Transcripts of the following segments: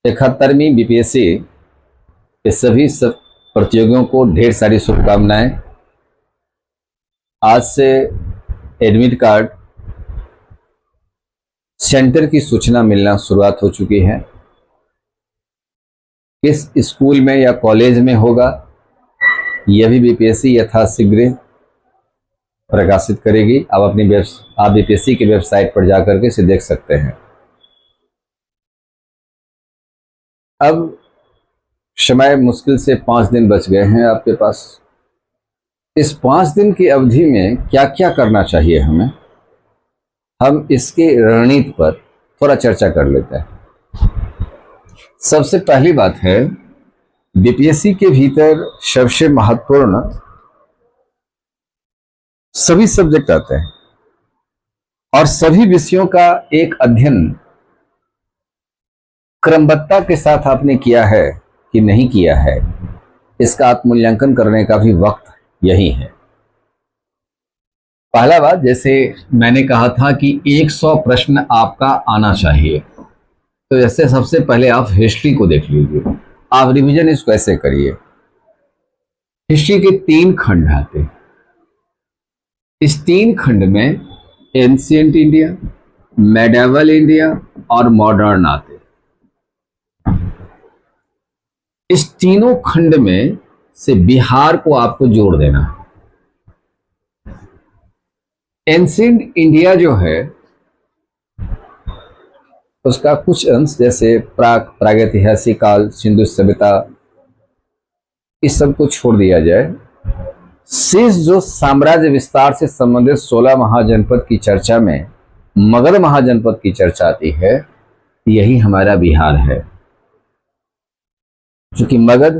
71वीं BPSC के सभी प्रतियोगियों को ढेर सारी शुभकामनाएं। आज से एडमिट कार्ड सेंटर की सूचना मिलना शुरुआत हो चुकी है। किस स्कूल में या कॉलेज में होगा यह भी बीपीएससी यथाशीघ्र प्रकाशित करेगी। आप बीपीएससी की वेबसाइट पर जाकर के इसे देख सकते हैं। अब समय मुश्किल से 5 दिन बच गए हैं आपके पास। इस 5 दिन की अवधि में क्या क्या करना चाहिए हमें, हम इसकी रणनीति पर थोड़ा चर्चा कर लेते हैं। सबसे पहली बात है, बीपीएससी के भीतर सबसे महत्वपूर्ण सभी सब्जेक्ट आते हैं और सभी विषयों का एक अध्ययन क्रमबद्धता के साथ आपने किया है कि नहीं किया है, इसका आत्ममूल्यांकन करने का भी वक्त यही है। पहला बात, जैसे मैंने कहा था कि 100 प्रश्न आपका आना चाहिए, तो जैसे सबसे पहले आप हिस्ट्री को देख लीजिए। आप रिवीजन इसको ऐसे करिए। हिस्ट्री के 3 खंड आते हैं। इस 3 खंड में एंशिएंट इंडिया, मेडिवल इंडिया और मॉडर्न आते। इस तीनों खंड में से बिहार को आपको जोड़ देना है। एंशिएंट इंडिया जो है उसका कुछ अंश जैसे प्रागैतिहासिक काल, सिंधु सभ्यता, इस सब को छोड़ दिया जाए। शेष जो साम्राज्य विस्तार से संबंधित 16 महाजनपद की चर्चा में मगध महाजनपद की चर्चा आती है, यही हमारा बिहार है। चूंकि मगध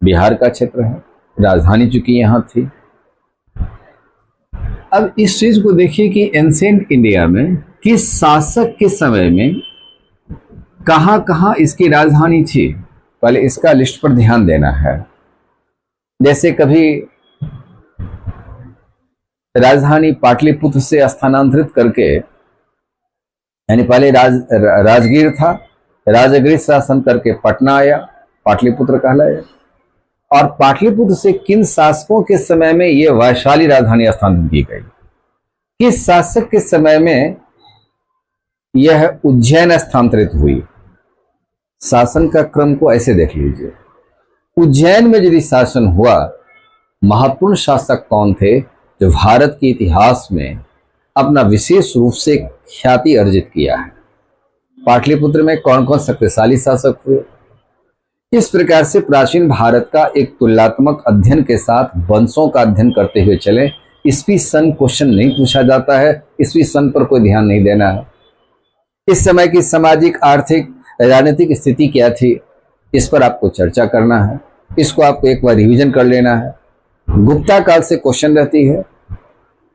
बिहार का क्षेत्र है, राजधानी चूंकि यहां थी। अब इस चीज को देखिए कि एंशिएंट इंडिया में किस शासक के समय में कहां कहां इसकी राजधानी थी, पहले इसका लिस्ट पर ध्यान देना है। जैसे कभी राजधानी पाटलिपुत्र से स्थानांतरित करके, यानी पहले राजगीर था, राजगीर शासन करके पटना आया, पाटलिपुत्र कहलाया। और पाटलिपुत्र से किन शासकों के समय में यह वैशाली राजधानी स्थानांतरित की गई, किस शासक के समय में यह उज्जैन स्थानांतरित हुई। शासन का क्रम को ऐसे देख लीजिए। उज्जैन में यदि शासन हुआ, महत्वपूर्ण शासक कौन थे जो भारत के इतिहास में अपना विशेष रूप से ख्याति अर्जित किया है। पाटलिपुत्र में कौन कौन शक्तिशाली शासक हुए। इस प्रकार से प्राचीन भारत का एक तुलनात्मक अध्ययन के साथ वंशों का अध्ययन करते हुए चले। ईस्वी सन क्वेश्चन नहीं पूछा जाता है, ईस्वी सन पर कोई ध्यान नहीं देना है। इस समय की सामाजिक, आर्थिक, राजनीतिक स्थिति क्या थी, इस पर आपको चर्चा करना है। इसको आपको एक बार रिवीजन कर लेना है। गुप्ता काल से क्वेश्चन रहती है,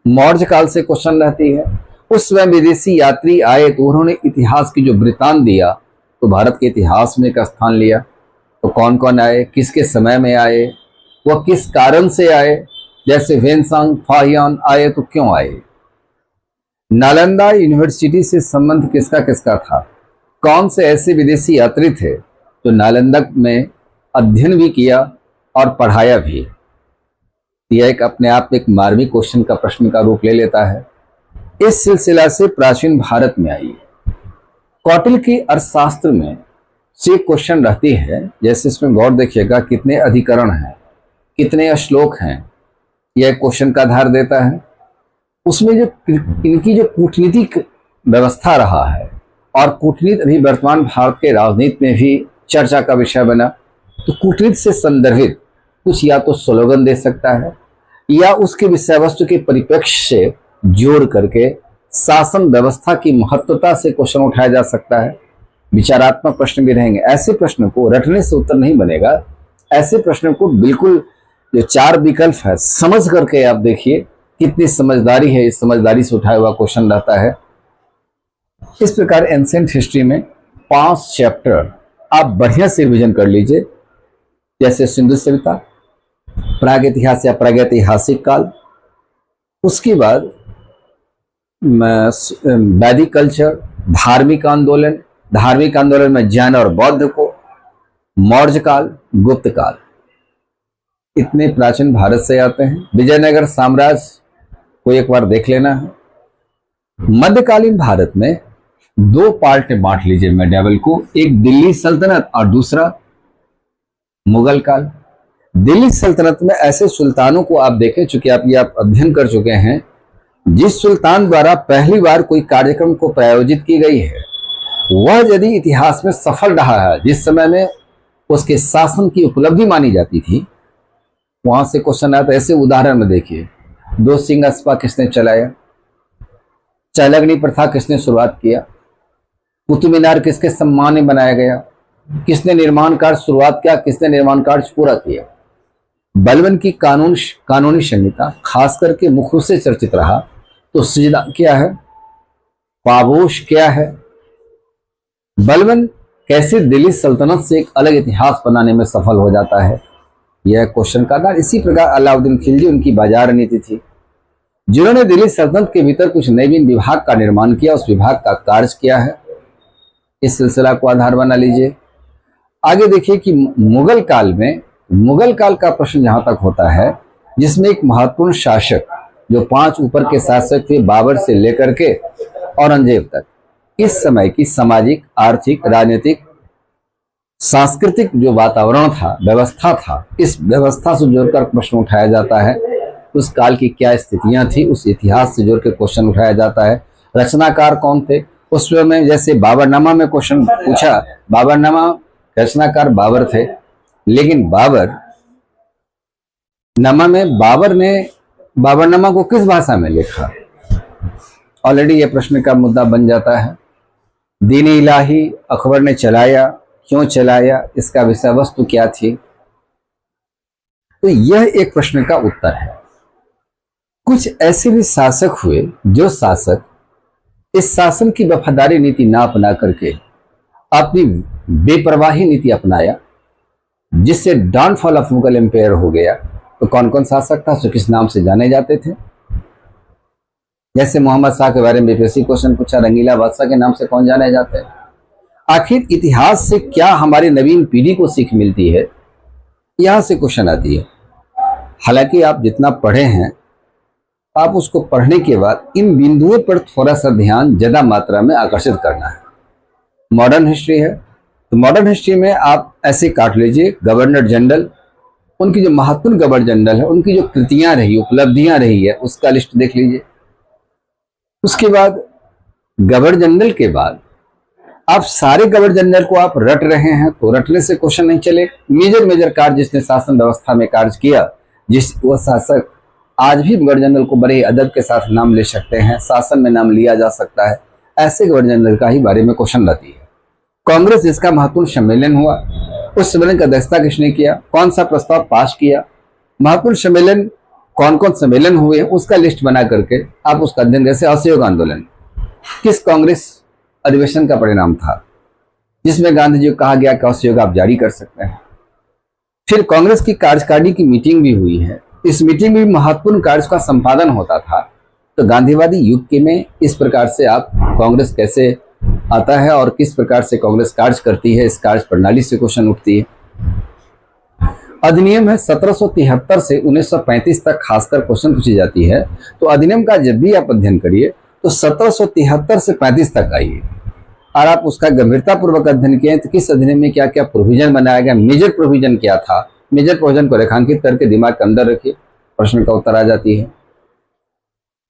मौर्य काल से क्वेश्चन रहती है। उस समय विदेशी यात्री आए तो उन्होंने इतिहास की जो वृत्तांत दिया, तो भारत के इतिहास में एक स्थान लिया। तो कौन कौन आए, किसके समय में आए, वह किस कारण से आए। जैसे वेनसांग फाहियान आए तो क्यों आए। नालंदा यूनिवर्सिटी से संबंध किसका किसका था, कौन से ऐसे विदेशी यात्री थे जो नालंदा में अध्ययन भी किया और पढ़ाया भी। यह एक अपने आप में एक मार्मिक क्वेश्चन का प्रश्न का रूप ले लेता है। इस सिलसिला से प्राचीन भारत में आई कौटिल्य की अर्थशास्त्र में से क्वेश्चन रहती है। जैसे इसमें गौर देखिएगा, कितने अधिकरण हैं, कितने श्लोक हैं, यह क्वेश्चन का आधार देता है। उसमें जो इनकी जो कूटनीतिक व्यवस्था रहा है, और कूटनीति अभी वर्तमान भारत के राजनीति में भी चर्चा का विषय बना, तो कूटनीति से संदर्भित कुछ या तो स्लोगन दे सकता है या उसके विषय वस्तु के परिप्रेक्ष्य से जोड़ करके शासन व्यवस्था की महत्वता से क्वेश्चन उठाया जा सकता है। विचारात्मक प्रश्न भी रहेंगे। ऐसे प्रश्न को रटने से उत्तर नहीं बनेगा। ऐसे प्रश्न को बिल्कुल जो 4 विकल्प है समझ करके आप देखिए कितनी समझदारी है। इस समझदारी से उठाया हुआ क्वेश्चन रहता है। इस प्रकार एंशिएंट हिस्ट्री में 5 चैप्टर आप बढ़िया से रिवीजन कर लीजिए। जैसे सिंधु सभ्यता, प्राग इतिहास या प्रागैतिहासिक काल, उसके बाद वैदिक कल्चर, धार्मिक आंदोलन, धार्मिक आंदोलन में जैन और बौद्ध को, मौर्य काल, गुप्त काल, इतने प्राचीन भारत से आते हैं। विजयनगर साम्राज्य को एक बार देख लेना है। मध्यकालीन भारत में दो पार्ट में बांट लीजिए मेडिएवल को, एक दिल्ली सल्तनत और दूसरा मुगल काल। दिल्ली सल्तनत में ऐसे सुल्तानों को आप देखें, चूंकि आप ये अध्ययन कर चुके हैं, जिस सुल्तान द्वारा पहली बार कोई कार्यक्रम को प्रायोजित की गई है वह यदि इतिहास में सफल रहा है, जिस समय में उसके शासन की उपलब्धि मानी जाती थी, वहां से क्वेश्चन आता है। ऐसे उदाहरण में देखिए, दो सिंह अस्पा किसने चलाया, चालगनी प्रथा किसने शुरुआत किया, कुतुब मीनार किसके सम्मान में बनाया गया, किसने निर्माण कार्य शुरुआत किया, किसने निर्माण कार्य पूरा किया। बलबन की कानूनी संहिता खास करके मुख्य रूप से चर्चित रहा। तो सजदा क्या है, पाबोश क्या है, बलबन कैसे दिल्ली सल्तनत से एक अलग इतिहास बनाने में सफल हो जाता है, यह क्वेश्चन का था। इसी प्रकार अलाउद्दीन खिलजी, उनकी बाजार नीति थी, जिन्होंने दिल्ली सल्तनत के भीतर कुछ नवीन विभाग का निर्माण किया, उस विभाग का कार्य किया है। इस सिलसिला को आधार बना लीजिए। आगे देखिए कि मुगल काल में, मुगल काल का प्रश्न जहां तक होता है, जिसमें एक महत्वपूर्ण शासक जो 5 ऊपर के शासक थे, बाबर से लेकर के औरंगजेब तक, इस समय की सामाजिक, आर्थिक, राजनीतिक, सांस्कृतिक जो वातावरण था, व्यवस्था था, इस व्यवस्था से जोड़कर प्रश्न उठाया जाता है। उस काल की क्या स्थितियां थी, उस इतिहास से जोड़ के क्वेश्चन उठाया जाता है। रचनाकार कौन थे उस समय में, जैसे बाबरनामा में क्वेश्चन पूछा, बाबरनामा रचनाकार बाबर थे, लेकिन बाबर ने बाबरनामा को किस भाषा में लिखा, ऑलरेडी यह प्रश्न का मुद्दा बन जाता है। दीन इलाही अकबर ने चलाया, क्यों चलाया, इसका विषय वस्तु क्या थी, तो यह एक प्रश्न का उत्तर है। कुछ ऐसे भी शासक हुए जो शासक इस शासन की वफादारी नीति ना अपना करके अपनी बेपरवाही नीति अपनाया, जिससे डाउनफॉल ऑफ मुगल एम्पायर हो गया। तो कौन कौन शासक था, सो किस नाम से जाने जाते थे। जैसे मोहम्मद शाह के बारे में बीपीएससी क्वेश्चन पूछा, रंगीला बादशाह के नाम से कौन जाने जाते हैं। आखिर इतिहास से क्या हमारी नवीन पीढ़ी को सीख मिलती है, यहां से क्वेश्चन आती है। हालांकि आप जितना पढ़े हैं, आप उसको पढ़ने के बाद इन बिंदुओं पर थोड़ा सा ध्यान ज्यादा मात्रा में आकर्षित करना है। मॉडर्न हिस्ट्री है, तो मॉडर्न हिस्ट्री में आप ऐसे काट लीजिए, गवर्नर जनरल, उनकी जो महत्वपूर्ण गवर्नर जनरल है, उनकी जो कृतियां रही, उपलब्धियां रही है, उसका लिस्ट देख लीजिए। उसके बाद गवर्नर जनरल के बाद आप सारे गवर्नर जनरल को आप रट रहे हैं, तो रटने से क्वेश्चन नहीं चले। मेजर कार्य जिसने शासन व्यवस्था में कार्य किया, जिस वो शासक आज भी गवर्नर जनरल को बड़े अदब के साथ नाम ले सकते हैं, शासन में नाम लिया जा सकता है, ऐसे गवर्नर जनरल का ही बारे में क्वेश्चन रहती है। कांग्रेस जिसका महत्वपूर्ण सम्मेलन हुआ, उस सम्मेलन का अध्यक्षता किसने किया, कौन सा प्रस्ताव पास किया, महत्वपूर्ण सम्मेलन कौन कौन सम्मेलन हुए, उसका लिस्ट बना करके आप उसका अध्ययन। जैसे असहयोग आंदोलन किस कांग्रेस अधिवेशन का परिणाम था, जिसमें गांधी जी को कहा गया कि असहयोग आप जारी कर सकते हैं। फिर कांग्रेस की कार्यकारिणी की मीटिंग भी हुई है, इस मीटिंग में महत्वपूर्ण कार्य का संपादन होता था। तो गांधीवादी युग के में इस प्रकार से आप कांग्रेस कैसे आता है और किस प्रकार से कांग्रेस कार्य करती है, इस कार्य प्रणाली से क्वेश्चन उठती है। अधिनियम है 1773 से 1935 तक खासकर क्वेश्चन पूछी जाती है। तो अधिनियम का जब भी आप अध्ययन करिए तो 1773 से 35 तक आइए और आप उसका गंभीरता पूर्वक अध्ययन किए तो किस अधिनियम में क्या क्या प्रोविजन बनाया गया, मेजर प्रोविजन क्या था, मेजर प्रोविजन को रेखांकित करके दिमाग के अंदर रखिए, प्रश्न का उत्तर आ जाती है।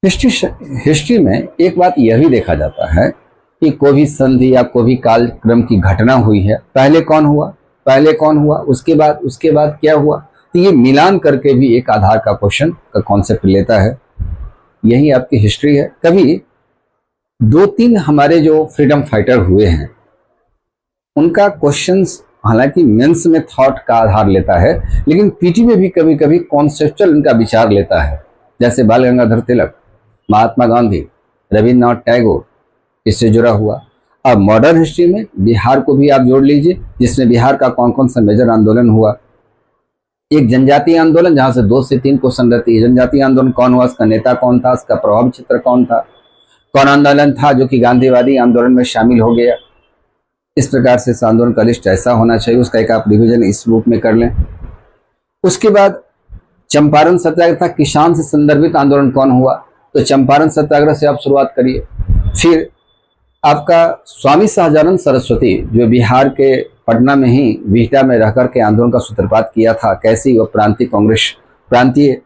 हिस्ट्री में एक बात यह भी देखा जाता है कि कोई भी संधि या कोई भी कालक्रम की घटना हुई है, पहले कौन हुआ, उसके बाद क्या हुआ, तो ये मिलान करके भी एक आधार का क्वेश्चन का कॉन्सेप्ट लेता है। यही आपकी हिस्ट्री है। कभी 2-3 हमारे जो फ्रीडम फाइटर हुए हैं, उनका क्वेश्चंस हालांकि मेंस में थॉट का आधार लेता है, लेकिन पीटी में भी कभी कभी कॉन्सेप्चुअल उनका विचार लेता है। जैसे बाल गंगाधर तिलक, महात्मा गांधी, रविन्द्रनाथ टैगोर, इससे जुड़ा हुआ। अब मॉडर्न हिस्ट्री में बिहार को भी आप जोड़ लीजिए, जिसमें बिहार का कौन कौन सा मेजर आंदोलन हुआ। एक जनजातीय आंदोलन, जहां से 2 से 3 क्वेश्चन रहती है। जनजातीय आंदोलन कौन हुआ, उसका नेता कौन था, उसका प्रभाव क्षेत्र कौन था, कौन आंदोलन था जो कि गांधीवादी आंदोलन में शामिल हो गया। इस प्रकार से इस आंदोलन का लिस्ट ऐसा होना चाहिए, उसका एक आप रिविजन इस रूप में कर लें। उसके बाद चंपारण सत्याग्रह था, किसान से संदर्भित आंदोलन कौन हुआ, तो चंपारण सत्याग्रह से आप शुरुआत करिए। फिर आपका स्वामी सहजानंद सरस्वती जो बिहार के पटना में ही बिहटा में रहकर के आंदोलन का सूत्रपात किया था, कैसी वह प्रांतीय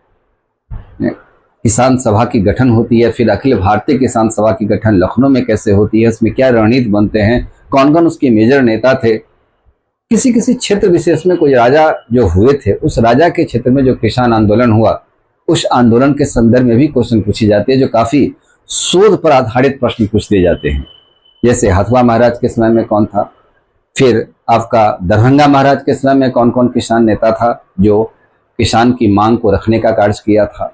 किसान सभा की गठन होती है, फिर अखिल भारतीय किसान सभा की गठन लखनऊ में कैसे होती है, उसमें क्या रणनीति बनते हैं, कौन कौन उसके मेजर नेता थे, किसी किसी क्षेत्र विशेष में कोई राजा जो हुए थे, उस राजा के क्षेत्र में जो किसान आंदोलन हुआ, उस आंदोलन के संदर्भ में भी क्वेश्चन पूछे जाते हैं, जो काफी शोध पर आधारित प्रश्न पूछ दिए जाते हैं। जैसे हथुआ महाराज के समय में कौन था, फिर आपका दरभंगा महाराज के समय में कौन कौन किसान नेता था जो किसान की मांग को रखने का कार्य किया था।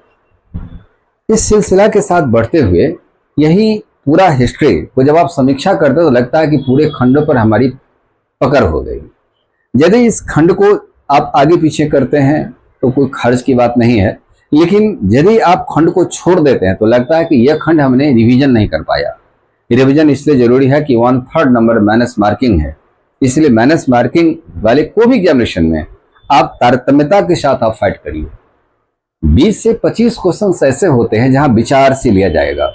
इस सिलसिला के साथ बढ़ते हुए यही पूरा हिस्ट्री को जब आप समीक्षा करते हो तो लगता है कि पूरे खंडों पर हमारी पकड़ हो गई। यदि इस खंड को आप आगे पीछे करते हैं तो कोई खर्च की बात नहीं है, लेकिन यदि आप खंड को छोड़ देते हैं तो लगता है कि यह खंड हमने रिवीजन नहीं कर पाया। रिवीजन इसलिए जरूरी है कि 1/3 नंबर माइनस मार्किंग है, इसलिए माइनस मार्किंग वाले को भी एग्जामिनेशन में आप तारतम्यता के साथ आप फाइट करिए। 20 से 25 क्वेश्चन ऐसे होते हैं जहां विचार से लिया जाएगा,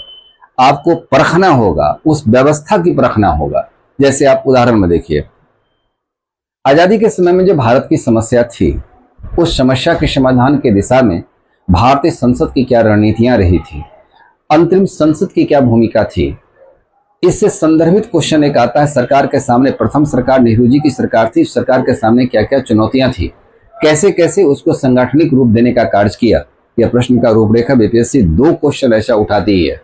आपको परखना होगा, उस व्यवस्था की परखना होगा। जैसे आप उदाहरण में देखिए, आजादी के समय में जो भारत की समस्या थी, उस समस्या के समाधान के दिशा में भारतीय संसद की क्या रणनीतियां रही थी, अंतरिम संसद की क्या भूमिका थी। इससे संदर्भित क्वेश्चन एक आता है, सरकार के सामने प्रथम सरकार नेहरू जी की सरकार थी, सरकार के सामने क्या क्या चुनौतियां थी, कैसे कैसे उसको संगठनिक रूप देने का कार्य किया। यह प्रश्न का रूपरेखा बीपीएससी 2 क्वेश्चन ऐसा उठाती ही है।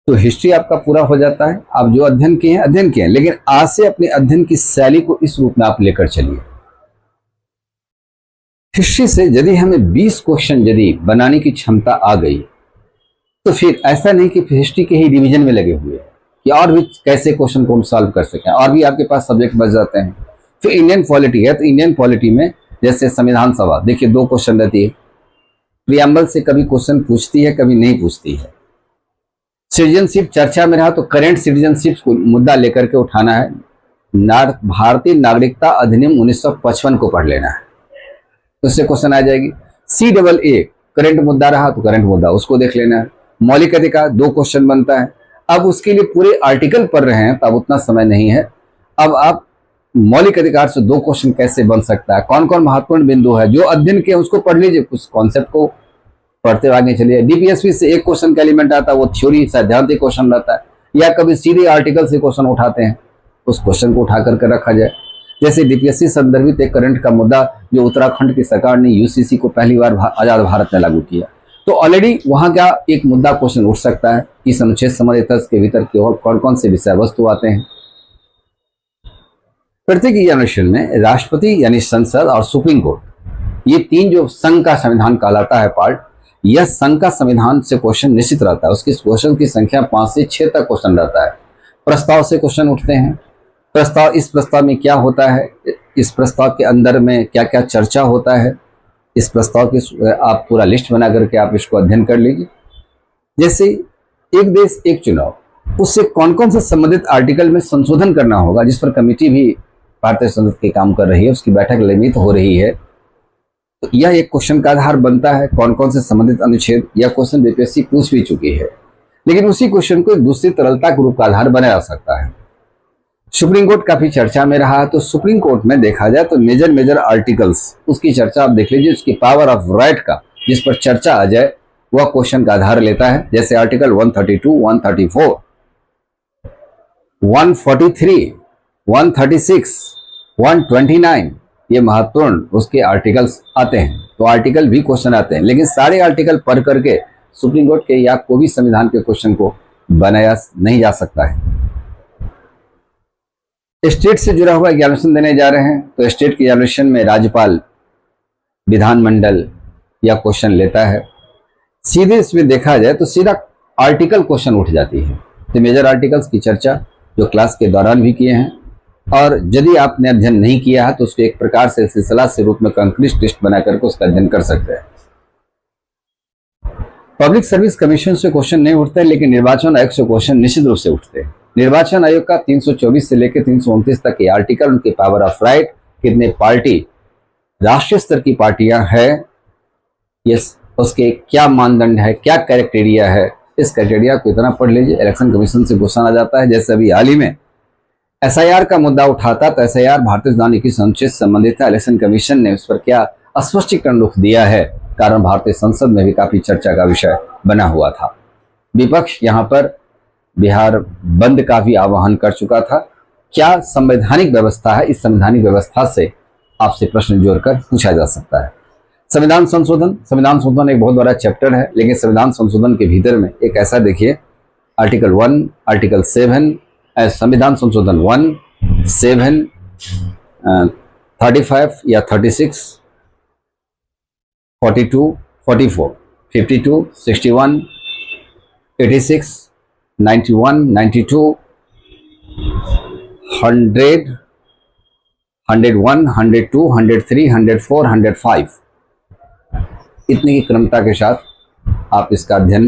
तो हिस्ट्री आपका पूरा हो जाता है। आप जो अध्ययन किए हैं, लेकिन आज से अपने अध्ययन की शैली को इस रूप में आप लेकर चलिए। हिस्ट्री से यदि हमें 20 क्वेश्चन यदि बनाने की क्षमता आ गई तो फिर ऐसा नहीं कि हिस्ट्री के ही डिवीजन में लगे हुए हैं कि और भी कैसे क्वेश्चन को हम सॉल्व कर सकें, और भी आपके पास सब्जेक्ट बच जाते हैं। फिर इंडियन पॉलिटी है, तो इंडियन पॉलिटी में जैसे संविधान सभा, देखिए 2 क्वेश्चन रहती है। प्रियम्बल से कभी क्वेश्चन पूछती है, कभी नहीं पूछती है। सिटीजनशिप चर्चा में रहा तो करेंट सिटीजनशिप को मुद्दा लेकर के उठाना है। भारतीय नागरिकता अधिनियम 1955 को पढ़ लेना है, तो उससे क्वेश्चन आ जाएगी। CAA करेंट मुद्दा रहा तो करेंट मुद्दा उसको देख लेना है। मौलिक अधिकार 2 क्वेश्चन बनता है। अब उसके लिए पूरे आर्टिकल पढ़ रहे हैं तो अब उतना समय नहीं है। अब आप मौलिक अधिकार से 2 क्वेश्चन कैसे बन सकता है, कौन कौन महत्वपूर्ण बिंदु है, जो अध्ययन किया उसको पढ़ लीजिए, कुछ कॉन्सेप्ट को पढ़ते आगे चलिए। डीपीएसपी से 1 क्वेश्चन का एलिमेंट आता है, वो थ्योरी सैद्धांतिक क्वेश्चन रहता है, या कभी सीधे आर्टिकल से क्वेश्चन उठाते हैं, उस क्वेश्चन को उठा करके रखा जाए। जैसे डीपीएससी संदर्भित एक करंट का मुद्दा जो उत्तराखंड की सरकार ने यूसीसी को पहली बार आजाद भारत में लागू किया, तो ऑलरेडी वहां क्या एक मुद्दा क्वेश्चन उठ सकता है। इस अनुच्छेद संबंधित के भीतर की और कौन कौन से विषय वस्तु आते हैं। प्रत्येक एग्जामिनेशन में राष्ट्रपति यानी संसद और सुप्रीम कोर्ट, ये 3 जो संघ का संविधान कहलाता है पार्ट, यह संघ का संविधान से क्वेश्चन निश्चित रहता है। उसकी क्वेश्चन की संख्या 5 से 6 तक क्वेश्चन रहता है। प्रस्ताव से क्वेश्चन उठते हैं। प्रस्ताव, इस प्रस्ताव में क्या होता है, इस प्रस्ताव के अंदर में क्या क्या चर्चा होता है, इस प्रस्ताव की आप पूरा लिस्ट बना करके आप इसको अध्ययन कर लीजिए। जैसे एक देश एक चुनाव, उससे कौन कौन से संबंधित आर्टिकल में संशोधन करना होगा, जिस पर कमेटी भी भारतीय संसद के काम कर रही है, उसकी बैठक नियमित हो रही है, तो यह एक क्वेश्चन का आधार बनता है। कौन कौन से संबंधित अनुच्छेद, यह क्वेश्चन बीपीएससी पूछ भी चुकी है, लेकिन उसी क्वेश्चन को एक दूसरी तरलता के रूप का आधार बनाया जा सकता है। सुप्रीम कोर्ट काफी चर्चा में रहा, तो सुप्रीम कोर्ट में देखा जाए तो मेजर आर्टिकल्स, उसकी चर्चा आप देख लीजिए। उसकी पावर ऑफ राइट का जिस पर चर्चा आ जाए वह क्वेश्चन का आधार लेता है। जैसे आर्टिकल 132, 134, 143, 136, 129, ये महत्वपूर्ण उसके आर्टिकल्स आते हैं। तो आर्टिकल भी क्वेश्चन आते हैं, लेकिन सारे आर्टिकल पढ़ करके सुप्रीम कोर्ट के या कोई भी संविधान के क्वेश्चन को बनाया नहीं जा सकता है। स्टेट से जुड़ा हुआ एग्जामिनेशन देने जा रहे हैं, तो स्टेट के एग्जामिनेशन में राज्यपाल, विधानमंडल या क्वेश्चन लेता है। सीधे इसमें देखा जाए तो सीधा आर्टिकल क्वेश्चन उठ जाती है। तो मेजर आर्टिकल्स की चर्चा जो क्लास के दौरान भी किए हैं, और यदि आपने अध्ययन नहीं किया है तो उसको एक प्रकार से सिलसिला से रूप में कंक्रीट टेस्ट बना करके उसका अध्ययन कर सकते हैं। पब्लिक सर्विस कमीशन से क्वेश्चन नहीं उठते, लेकिन निर्वाचन आयोग से क्वेश्चन निश्चित रूप से उठते हैं। निर्वाचन आयोग का 324 से लेकर 329 तक के आर्टिकल, उनके पावर ऑफ राइट, कितने पार्टी राष्ट्रीय स्तर की पार्टियां हैं, यस, उसके क्या मानदंड है, क्या क्राइटेरिया है, इस क्राइटेरिया को इतना पढ़ लीजिए। इलेक्शन कमीशन से क्वेश्चन आ जाता है। जैसे अभी हाल ही में एसआईआर का मुद्दा उठाता, तो एसआईआर भारतीय संविधान की अनुच्छेद से संबंधित है। इलेक्शन कमीशन ने उस पर क्या स्पष्टीकरण रुख दिया है, कारण भारतीय संसद में भी काफी चर्चा का विषय बना हुआ था। विपक्ष यहाँ पर बिहार बंद का भी आह्वान कर चुका था। क्या संवैधानिक व्यवस्था है, इस संवैधानिक व्यवस्था से आपसे प्रश्न जोड़कर पूछा जा सकता है। संविधान संशोधन एक बहुत बड़ा चैप्टर है, लेकिन संविधान संशोधन के भीतर में एक ऐसा देखिए, आर्टिकल 1, आर्टिकल 7, संविधान संशोधन 1, 7, 35 या 36, 42, 44, 52, 61, 86, 91, 92, 100, 101, 102, 103, 104, 105, इतने की क्रमता के साथ आप इसका अध्ययन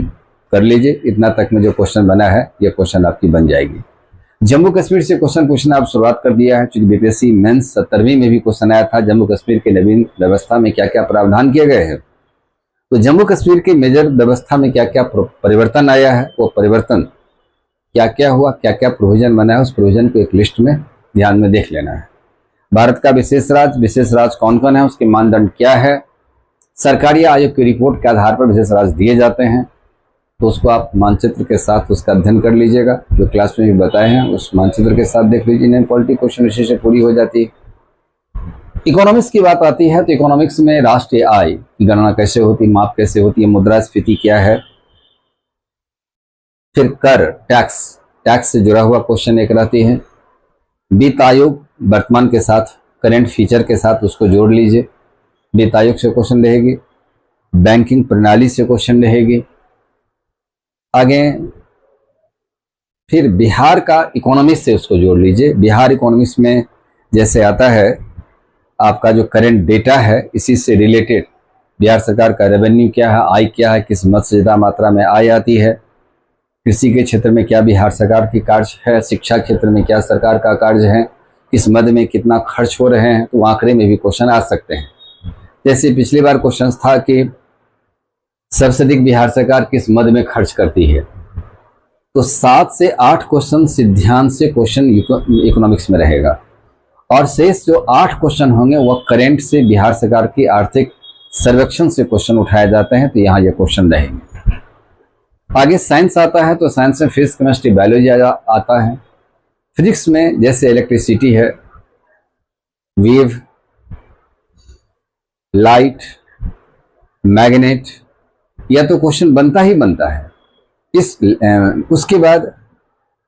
कर लीजिए। इतना तक में जो क्वेश्चन बना है, ये क्वेश्चन आपकी बन जाएगी। जम्मू कश्मीर से क्वेश्चन पूछना आप शुरुआत कर दिया है, क्योंकि बीपीएससी मेंस 17वीं में भी क्वेश्चन आया था, जम्मू कश्मीर के नवीन व्यवस्था में क्या क्या प्रावधान किए गए हैं। तो जम्मू कश्मीर के मेजर व्यवस्था में क्या क्या परिवर्तन आया है, वो परिवर्तन क्या क्या हुआ, क्या क्या प्रोविजन बना है, उस प्रोविजन को एक लिस्ट में ध्यान में देख लेना है। भारत का विशेष राज्य कौन कौन है, उसके मानदंड क्या है, सरकारी आयोग की रिपोर्ट के आधार पर विशेष राज्य दिए जाते हैं, तो उसको आप मानचित्र के साथ उसका अध्ययन कर लीजिएगा, जो क्लास में भी बताए हैं उस मानचित्र के साथ देख लीजिए। नहीं पॉलिटी क्वेश्चन इसी से पूरी हो जाती है। इकोनॉमिक्स की बात आती है, तो इकोनॉमिक्स में राष्ट्रीय आय की गणना कैसे होती, माप कैसे होती है, मुद्रास्फीति क्या है, फिर कर, टैक्स से जुड़ा हुआ क्वेश्चन एक रहती है। वित्त आयोग वर्तमान के साथ, करेंट फीचर के साथ उसको जोड़ लीजिए, वित्त आयोग से क्वेश्चन रहेगी। बैंकिंग प्रणाली से क्वेश्चन रहेगी। आगे फिर बिहार का इकोनॉमिक्स से उसको जोड़ लीजिए। बिहार इकोनॉमिक्स में जैसे आता है आपका जो करंट डेटा है, इसी से रिलेटेड बिहार सरकार का रेवेन्यू क्या है, आय क्या है, किस मद से ज़्यादा मात्रा में आय आती है, कृषि के क्षेत्र में क्या बिहार सरकार की कार्य है, शिक्षा क्षेत्र में क्या सरकार का कार्य है, किस मद में कितना खर्च हो रहे हैं, तो आंकड़े में भी क्वेश्चन आ सकते हैं। जैसे पिछली बार क्वेश्चन था कि सबसे अधिक बिहार सरकार किस मद में खर्च करती है, तो 7 से 8 क्वेश्चन सिद्धांत से क्वेश्चन इकोनॉमिक्स में रहेगा, और शेष जो 8 क्वेश्चन होंगे वह करेंट से बिहार सरकार की आर्थिक सर्वेक्षण से क्वेश्चन उठाए जाते हैं, तो यहाँ ये क्वेश्चन रहेंगे। आगे साइंस आता है, तो साइंस में फिजिक्स, केमिस्ट्री, बायोलॉजी आता है। फिजिक्स में जैसे इलेक्ट्रिसिटी है, वेव, लाइट, मैग्नेट, यह तो क्वेश्चन बनता ही बनता है। उसके बाद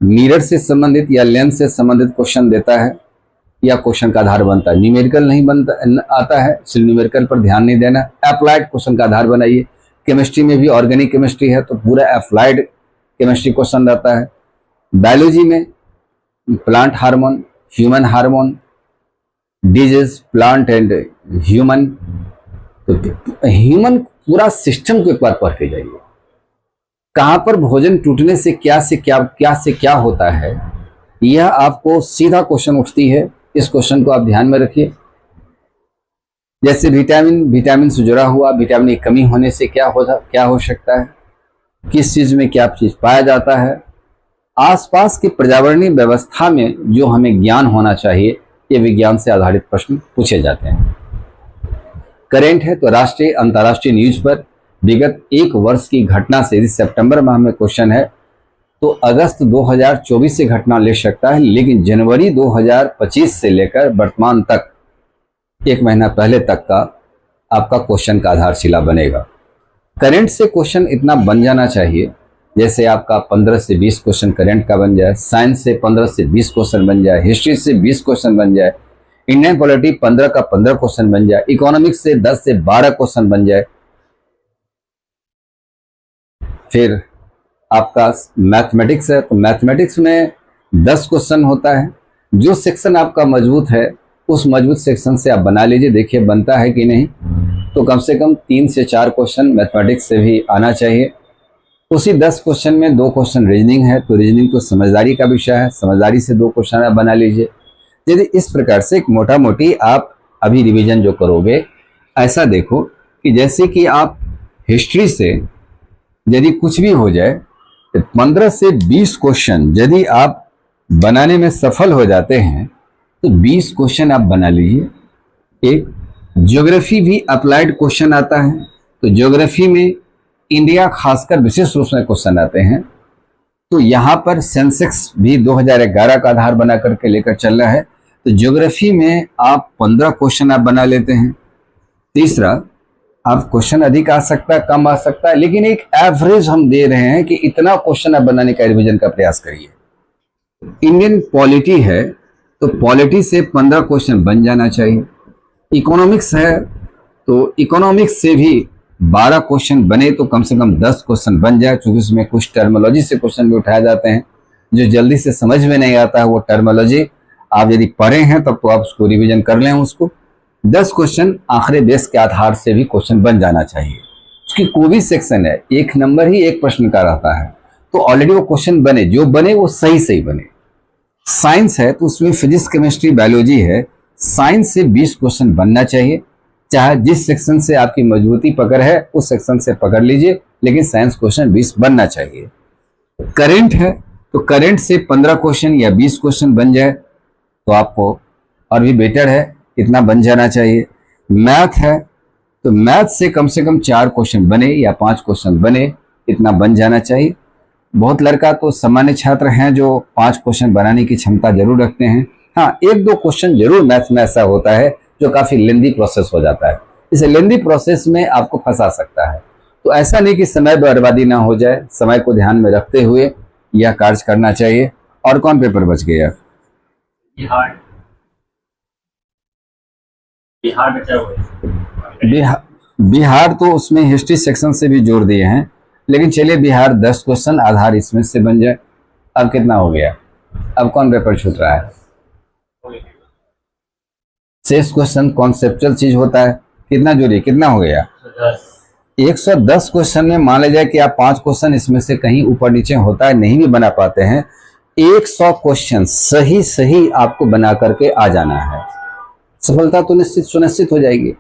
मिरर से संबंधित या लेंस से संबंधित क्वेश्चन देता है, या क्वेश्चन का आधार बनता है। न्यूमेरिकल नहीं बनता आता है, सिर्फ न्यूमेरिकल पर ध्यान नहीं देना। अप्लाइड क्वेश्चन का आधार बनाइए। केमिस्ट्री में भी ऑर्गेनिक केमिस्ट्री है, तो पूरा अप्लाइड केमिस्ट्री क्वेश्चन रहता है। बायोलॉजी में plant hormone, human hormone, disease, plant and human, तो ह्यूमन पूरा सिस्टम को एक बार पढ़ के जाइए। कहां पर भोजन टूटने से क्या होता है, यह आपको सीधा क्वेश्चन उठती है। इस क्वेश्चन को आप ध्यान में रखिए। जैसे विटामिन से जुड़ा हुआ, विटामिन की कमी होने से क्या हो सकता है, किस चीज में क्या चीज पाया जाता है, आसपास की पर्यावरणीय व्यवस्था में जो हमें ज्ञान होना चाहिए, ये विज्ञान से आधारित प्रश्न पूछे जाते हैं। करेंट है, तो राष्ट्रीय अंतर्राष्ट्रीय न्यूज पर विगत 1 वर्ष की घटना से, यदि सितंबर माह में क्वेश्चन है तो अगस्त 2024 से घटना ले सकता है, लेकिन जनवरी 2025 से लेकर वर्तमान तक 1 महीना पहले तक का आपका क्वेश्चन का आधारशिला बनेगा। करंट से क्वेश्चन इतना बन जाना चाहिए, जैसे आपका 15 से 20 क्वेश्चन करंट का बन जाए, साइंस से 15 से 20 क्वेश्चन बन जाए, हिस्ट्री से 20 क्वेश्चन बन जाए, इंडियन पॉलिटी 15 का 15 क्वेश्चन बन जाए, इकोनॉमिक्स से 10 से 12 क्वेश्चन बन जाए। फिर आपका मैथमेटिक्स है, तो मैथमेटिक्स में 10 क्वेश्चन होता है। जो सेक्शन आपका मजबूत है, उस मजबूत सेक्शन से आप बना लीजिए, देखिए बनता है कि नहीं। तो कम से कम 3 से 4 क्वेश्चन मैथमेटिक्स से भी आना चाहिए। उसी 10 क्वेश्चन में 2 क्वेश्चन रीजनिंग है, तो रीजनिंग तो समझदारी का विषय है, समझदारी से 2 क्वेश्चन आप बना लीजिए। यदि इस प्रकार से एक मोटा मोटी आप अभी रिवीजन जो करोगे, ऐसा देखो कि जैसे कि आप हिस्ट्री से यदि कुछ भी हो जाए तो 15 से 20 क्वेश्चन यदि आप बनाने में सफल हो जाते हैं तो 20 क्वेश्चन आप बना लीजिए। एक ज्योग्राफी भी अप्लाइड क्वेश्चन आता है, तो ज्योग्राफी में इंडिया खासकर विशेष रूप से क्वेश्चन आते हैं। तो यहाँ पर सेंसेक्स भी 2011 का आधार बना करके लेकर चल रहा है, तो ज्योग्राफी में आप 15 क्वेश्चन आप बना लेते हैं। तीसरा, आप क्वेश्चन अधिक आ सकता है, कम आ सकता है, लेकिन एक एवरेज हम दे रहे हैं कि इतना क्वेश्चन आप बनाने का रिवीजन का प्रयास करिए। इंडियन पॉलिटी है तो पॉलिटी से 15 क्वेश्चन बन जाना चाहिए। इकोनॉमिक्स है तो इकोनॉमिक्स से भी 12 क्वेश्चन बने तो कम से कम 10 क्वेश्चन बन जाए, क्योंकि उसमें कुछ टर्मोलॉजी से क्वेश्चन भी उठाए जाते हैं जो जल्दी से समझ में नहीं आता है। वो टर्मोलॉजी आप यदि पढ़े हैं तब तो आप उसको रिवीजन कर लें। उसको 10 क्वेश्चन आखिरी बेस के आधार से भी क्वेश्चन बन जाना चाहिए। उसकी कोई भी सेक्शन है, 1 नंबर ही 1 प्रश्न का रहता है, तो ऑलरेडी वो क्वेश्चन बने, जो बने वो सही सही बने। साइंस है तो उसमें फिजिक्स, केमिस्ट्री, बायोलॉजी है, साइंस से 20 क्वेश्चन बनना चाहिए। चाहे जिस सेक्शन से आपकी मजबूती पकड़ है उस सेक्शन से पकड़ लीजिए, लेकिन साइंस क्वेश्चन 20 बनना चाहिए। करंट है तो करंट से 15 क्वेश्चन या 20 क्वेश्चन बन जाए तो आपको और भी बेटर है, इतना बन जाना चाहिए। मैथ है तो मैथ से कम 4 क्वेश्चन बने या 5 क्वेश्चन बने, इतना बन जाना चाहिए। बहुत लड़का तो सामान्य छात्र हैं जो 5 क्वेश्चन बनाने की क्षमता जरूर रखते हैं। हाँ, 1-2 क्वेश्चन जरूर मैथ्स में ऐसा होता है जो काफी लेंदी प्रोसेस हो जाता है, इस लेंदी प्रोसेस में आपको फंसा सकता है। तो ऐसा नहीं कि समय बर्बादी ना हो जाए, समय को ध्यान में रखते हुए यह कार्य करना चाहिए। और कौन पेपर बच गया? बिहार तो उसमें हिस्ट्री सेक्शन से भी जोड़ दिए हैं, लेकिन चलिए बिहार 10 क्वेश्चन आधार इसमें से बन जाए। अब कितना हो गया? अब कौन पेपर छूट रहा है? शेष क्वेश्चन कॉन्सेप्चुअल चीज होता है, कितना जोड़िए, कितना हो गया? 110 क्वेश्चन में मान लीजिए कि आप 5 क्वेश्चन इसमें से कहीं ऊपर नीचे होता है, नहीं भी बना पाते हैं, 100 क्वेश्चन सही सही आपको बना करके आ जाना है, सफलता तो सुनिश्चित हो जाएगी।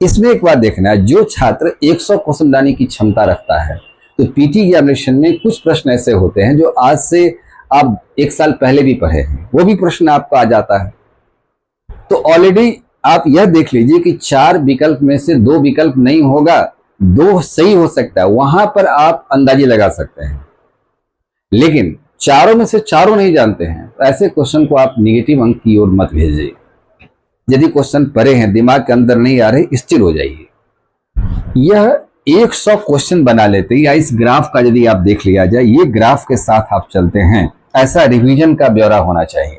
इसमें एक बात देखना है, जो छात्र 100 क्वेश्चन बनाने की क्षमता रखता है तो पीटी एग्जामिनेशन में कुछ प्रश्न ऐसे होते हैं जो आज से आप 1 साल पहले भी पढ़े हैं, वो भी प्रश्न आपको आ जाता है। तो ऑलरेडी आप यह देख लीजिए कि 4 विकल्प में से 2 विकल्प नहीं होगा, 2 सही हो सकता है, वहां पर आप अंदाजे लगा सकते हैं। लेकिन चारों में से चारों नहीं जानते हैं, तो ऐसे क्वेश्चन को आप निगेटिव अंक की ओर मत भेजिए। यदि क्वेश्चन परे हैं, दिमाग के अंदर नहीं आ रहे, स्थिर हो जाइए। यह 100 क्वेश्चन बना लेते या इस ग्राफ का यदि आप देख लिया जाए, ये ग्राफ के साथ आप चलते हैं, ऐसा रिवीजन का ब्यौरा होना चाहिए।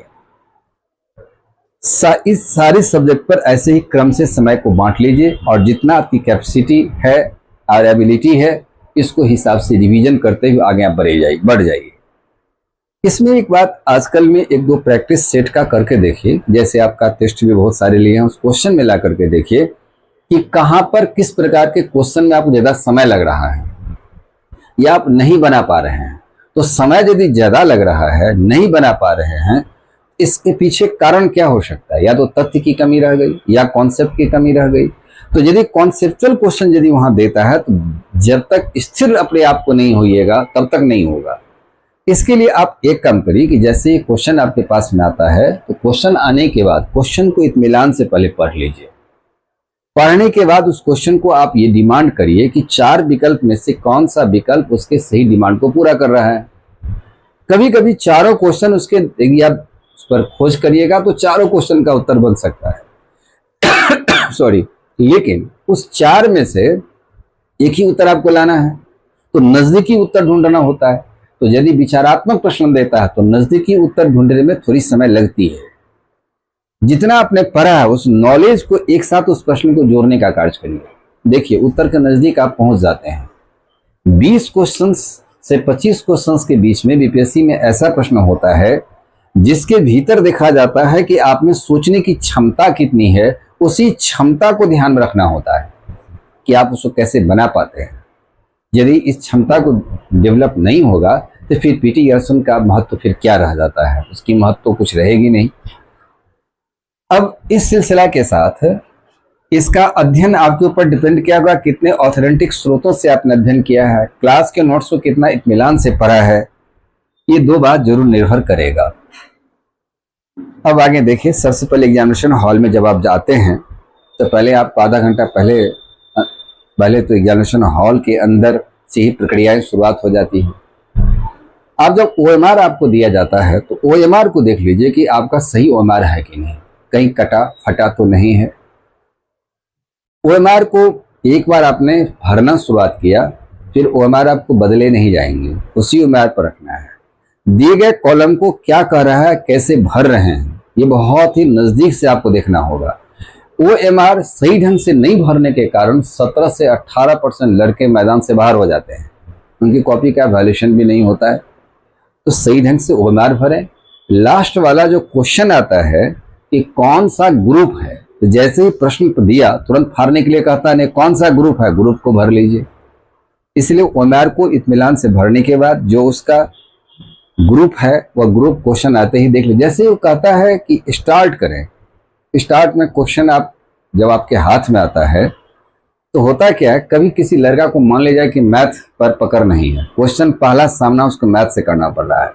इस सारे सब्जेक्ट पर ऐसे ही क्रम से समय को बांट लीजिए और जितना आपकी कैपेसिटी है और एबिलिटी है, इसको हिसाब से रिवीजन करते हुए आगे आप बढ़ जाइए। इसमें एक बात आजकल में 1-2 प्रैक्टिस सेट का करके देखिए, जैसे आपका टेस्ट भी बहुत सारे लिए हैं, उस क्वेश्चन में ला करके देखिए कि कहां पर किस प्रकार के क्वेश्चन में आपको ज्यादा समय लग रहा है या आप नहीं बना पा रहे हैं। तो समय यदि ज्यादा लग रहा है, नहीं बना पा रहे हैं, इसके पीछे कारण क्या हो सकता है? या तो तथ्य की कमी रह गई या कॉन्सेप्ट की कमी रह गई। तो यदि कॉन्सेप्चुअल क्वेश्चन यदि वहां देता है तो जब तक स्थिर अपने आप को नहीं होइएगा तब तक नहीं होगा। इसके लिए आप एक काम करिए कि जैसे क्वेश्चन आपके पास में आता है तो क्वेश्चन आने के बाद क्वेश्चन को इत्मीनान से पहले पढ़ लीजिए। पढ़ने के बाद उस क्वेश्चन को आप ये डिमांड करिए कि 4 विकल्प में से कौन सा विकल्प उसके सही डिमांड को पूरा कर रहा है। कभी कभी चारों क्वेश्चन उसके यदि आप उस पर खोज करिएगा तो चारों क्वेश्चन का उत्तर बन सकता है सॉरी, लेकिन उस 4 में से एक ही उत्तर आपको लाना है, तो नजदीकी उत्तर ढूंढना होता है। तो यदि विचारात्मक प्रश्न देता है तो नजदीकी उत्तर ढूंढने में थोड़ी समय लगती है। जितना आपने पढ़ा है उस नॉलेज को एक साथ उस प्रश्न को जोड़ने का कार्य करिए। देखिए उत्तर के नजदीक आप पहुंच जाते हैं। 20 क्वेश्चंस से 25 क्वेश्चंस के बीच में बीपीएससी में ऐसा प्रश्न होता है जिसके भीतर देखा जाता है कि आप में सोचने की क्षमता कितनी है। उसी क्षमता को ध्यान में रखना होता है कि आप उसको कैसे बना पाते हैं। यदि इस क्षमता को डेवलप नहीं होगा तो फिर पीटी गर्सन का महत्व फिर क्या रह जाता है, उसकी महत्व तो कुछ रहेगी नहीं। अब इस सिलसिला के साथ इसका अध्ययन आपके ऊपर डिपेंड किया होगा, कितने ऑथेंटिक स्रोतों से आपने अध्ययन किया है, क्लास के नोट्स को कितना इत्मीनान से पढ़ा है, ये दो बात जरूर निर्भर करेगा। अब आगे देखिए, सबसे पहले एग्जामिनेशन हॉल में जब आप जाते हैं तो पहले आपको आधा घंटा पहले तो एग्जामिनेशन हॉल के अंदर से ही प्रक्रियाएं शुरुआत हो जाती है। आप जब OMR आपको दिया जाता है तो OMR को देख लीजिए कि आपका सही OMR है कि नहीं, कहीं कटा फटा तो नहीं है। OMR को एक बार आपने भरना शुरुआत किया, फिर OMR आपको बदले नहीं जाएंगे, उसी OMR पर रखना है। दिए गए कॉलम को क्या कह रहा है, कैसे भर रहे हैं, ये बहुत ही नजदीक से आपको देखना होगा। OMR सही ढंग से नहीं भरने के कारण 17 से 18% लड़के मैदान से बाहर हो जाते हैं, उनकी कॉपी का वैल्यूएशन भी नहीं होता है। तो सही ढंग से OMR भरें। लास्ट वाला जो क्वेश्चन आता है कि कौन सा ग्रुप है, तो जैसे ही प्रश्न दिया तुरंत फाड़ने के लिए कहता है नहीं कौन सा ग्रुप है, ग्रुप को भर लीजिए। इसलिए OMR को इत्मीनान से भरने के बाद जो उसका ग्रुप है वह ग्रुप क्वेश्चन आते ही देख लीजिए। जैसे वो कहता है कि स्टार्ट करें, स्टार्ट में क्वेश्चन आप जब आपके हाथ में आता है तो होता क्या है, कभी किसी लड़का को मान ले जाए कि मैथ पर पकड़ नहीं है, क्वेश्चन पहला सामना उसको मैथ से करना पड़ रहा है,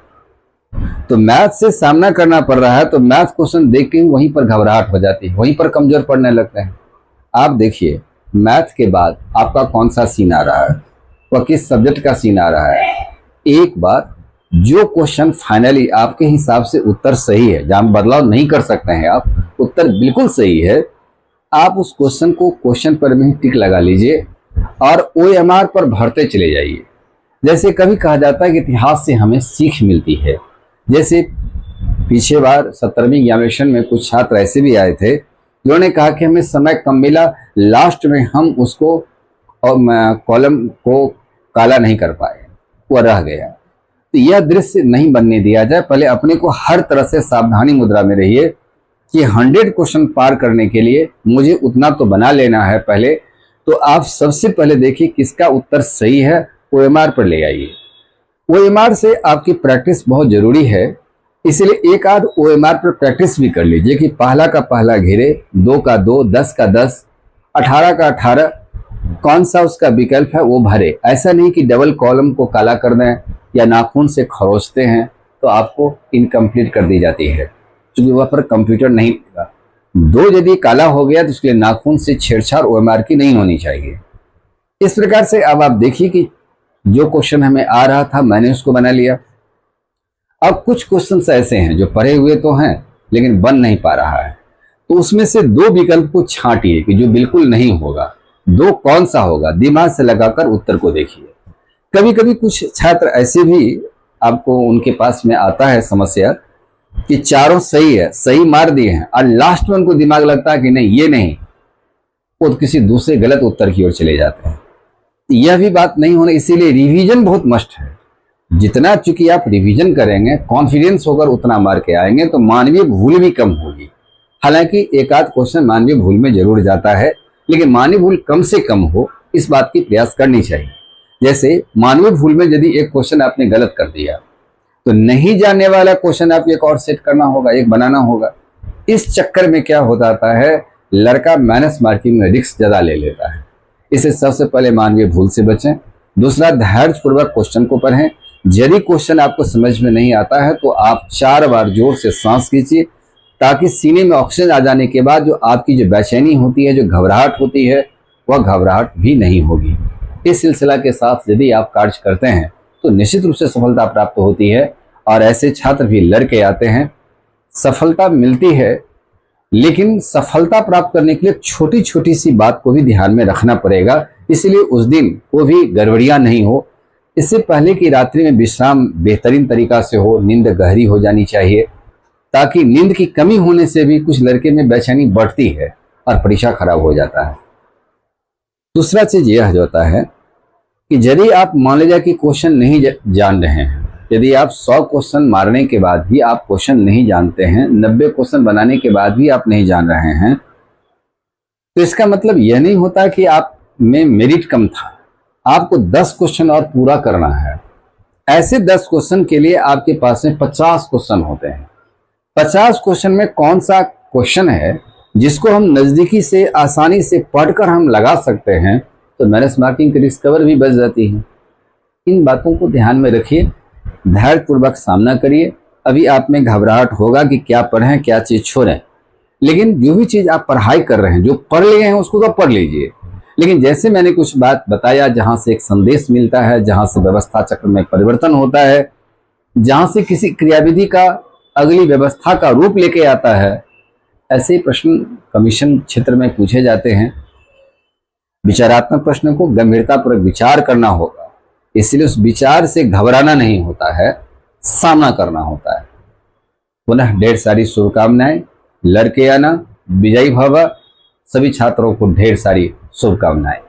तो मैथ से सामना करना पड़ रहा है तो मैथ क्वेश्चन देख के वहीं पर घबराहट हो जाती है, वहीं पर कमजोर पड़ने लगते हैं। आप देखिए मैथ के बाद आपका कौन सा सीन आ रहा है, वह किस सब्जेक्ट का सीन आ रहा है। एक बार जो क्वेश्चन फाइनली आपके हिसाब से उत्तर सही है, जहां बदलाव नहीं कर सकते हैं आप, उत्तर बिल्कुल सही है, आप उस क्वेश्चन को क्वेश्चन पर में टिक लगा लीजिए और OMR पर भरते चले जाइए। जैसे कभी कहा जाता है कि इतिहास से हमें सीख मिलती है। जैसे पीछे बार 17वीं एग्जामिनेशन में कुछ छात्र ऐसे भी आए थे जिन्होंने कहा कि हमें समय कम मिला, लास्ट में हम उसको कॉलम को काला नहीं कर पाए, वह रह गया। तो यह दृश्य नहीं बनने दिया जाए। पहले अपने को हर तरह से सावधानी मुद्रा में रहिए कि 100 क्वेश्चन पार करने के लिए मुझे उतना तो बना लेना है पहले। तो आप सबसे पहले देखिए किसका उत्तर सही है, OMR पर ले आइए। OMR से आपकी प्रैक्टिस बहुत जरूरी है, इसलिए एक आध OMR पर प्रैक्टिस भी कर लीजिए कि पहला का पहला घेरे, 2 का 2, 10 का 10, 18 का 18, कौन सा उसका विकल्प है वो भरे। ऐसा नहीं कि डबल कॉलम को काला कर दें या नाखून से खरोचते हैं तो आपको इनकम्प्लीट कर दी जाती है, क्योंकि वह पर कंप्यूटर नहीं लेगा। 2 यदि काला हो गया तो उसके लिए नाखून से छेड़छाड़ OMR की नहीं होनी चाहिए। इस प्रकार से अब आप देखिए कि जो क्वेश्चन हमें आ रहा था मैंने उसको बना लिया। अब कुछ क्वेश्चन ऐसे हैं जो पढ़े हुए तो हैं लेकिन बन नहीं पा रहा है, तो उसमें से 2 विकल्प को छांटिए कि जो बिल्कुल नहीं होगा, 2 कौन सा होगा, दिमाग से लगाकर उत्तर को देखिए। कभी कभी कुछ छात्र ऐसे भी आपको उनके पास में आता है समस्या कि चारों सही है, सही मार दिए हैं, और लास्ट में उनको दिमाग लगता है कि नहीं ये नहीं, वो तो किसी दूसरे गलत उत्तर की ओर चले जाते हैं। यह भी बात नहीं होना, इसीलिए रिवीजन बहुत मस्ट है। जितना चूंकि आप रिवीजन करेंगे, कॉन्फिडेंस होकर उतना मार के आएंगे तो मानवीय भूल भी कम होगी। हालांकि एक आध क्वेश्चन मानवीय भूल में जरूर जाता है, लेकिन मानवीय भूल कम से कम हो इस बात की प्रयास करनी चाहिए। जैसे मानवीय भूल में यदि एक क्वेश्चन आपने गलत कर दिया तो नहीं जानने वाला क्वेश्चन आप एक और सेट करना होगा, एक बनाना होगा। इस चक्कर में क्या हो जाता है, लड़का माइनस मार्किंग में रिस्क ज्यादा ले लेता है। इसे सबसे पहले मानवीय भूल से बचें। दूसरा, धैर्यपूर्वक क्वेश्चन को पढ़ें। यदि क्वेश्चन आपको समझ में नहीं आता है तो आप 4 बार जोर से सांस खींचिए, ताकि सीने में ऑक्सीजन आ जाने के बाद जो आपकी जो बेचैनी होती है, जो घबराहट होती है, वह घबराहट भी नहीं होगी। इस सिलसिला के साथ यदि आप कार्य करते हैं तो निश्चित रूप से सफलता प्राप्त होती है, और ऐसे छात्र भी लड़के आते हैं। सफलता मिलती है, लेकिन सफलता प्राप्त करने के लिए छोटी छोटी सी बात को भी ध्यान में रखना पड़ेगा, इसलिए उस दिन वो भी गड़बड़ियां नहीं हो। इससे पहले कि रात्रि में विश्राम बेहतरीन तरीका से हो, नींद गहरी हो जानी चाहिए, ताकि नींद की कमी होने से भी कुछ लड़के में बेचैनी बढ़ती है और परीक्षा खराब हो जाता है। दूसरा चीज यह होता है कि यदि आप मान लीजिए कि क्वेश्चन नहीं जान रहे हैं, यदि आप 100 क्वेश्चन मारने के बाद भी आप क्वेश्चन नहीं जानते हैं, 90 क्वेश्चन बनाने के बाद भी आप नहीं जान रहे हैं, तो इसका मतलब यह नहीं होता कि आप में मेरिट कम था, आपको 10 क्वेश्चन और पूरा करना है। ऐसे 10 क्वेश्चन के लिए आपके पास में 50 क्वेश्चन होते हैं। 50 क्वेश्चन में कौन सा क्वेश्चन है जिसको हम नजदीकी से आसानी से पढ़कर हम लगा सकते हैं, तो मैनेज मार्किंग की डिस्कवर भी बच जाती है। इन बातों को ध्यान में रखिए, धैर्यपूर्वक सामना करिए। अभी आप में घबराहट होगा कि क्या पढ़ें क्या चीज छोड़ें, लेकिन जो भी चीज आप पढ़ाई कर रहे हैं, जो पढ़ लिए हैं उसको तो पढ़ लीजिए। लेकिन जैसे मैंने कुछ बात बताया, जहां से एक संदेश मिलता है, जहां से व्यवस्था चक्र में परिवर्तन होता है, जहां से किसी क्रियाविधि का अगली व्यवस्था का रूप लेके आता है, ऐसे प्रश्न कमीशन क्षेत्र में पूछे जाते हैं। विचारात्मक प्रश्न को गंभीरतापूर्वक विचार करना होगा, इसलिए उस विचार से घबराना नहीं होता है, सामना करना होता है। पुनः ढेर सारी शुभकामनाएं, लड़के आना, विजयी भव। सभी छात्रों को ढेर सारी शुभकामनाएं।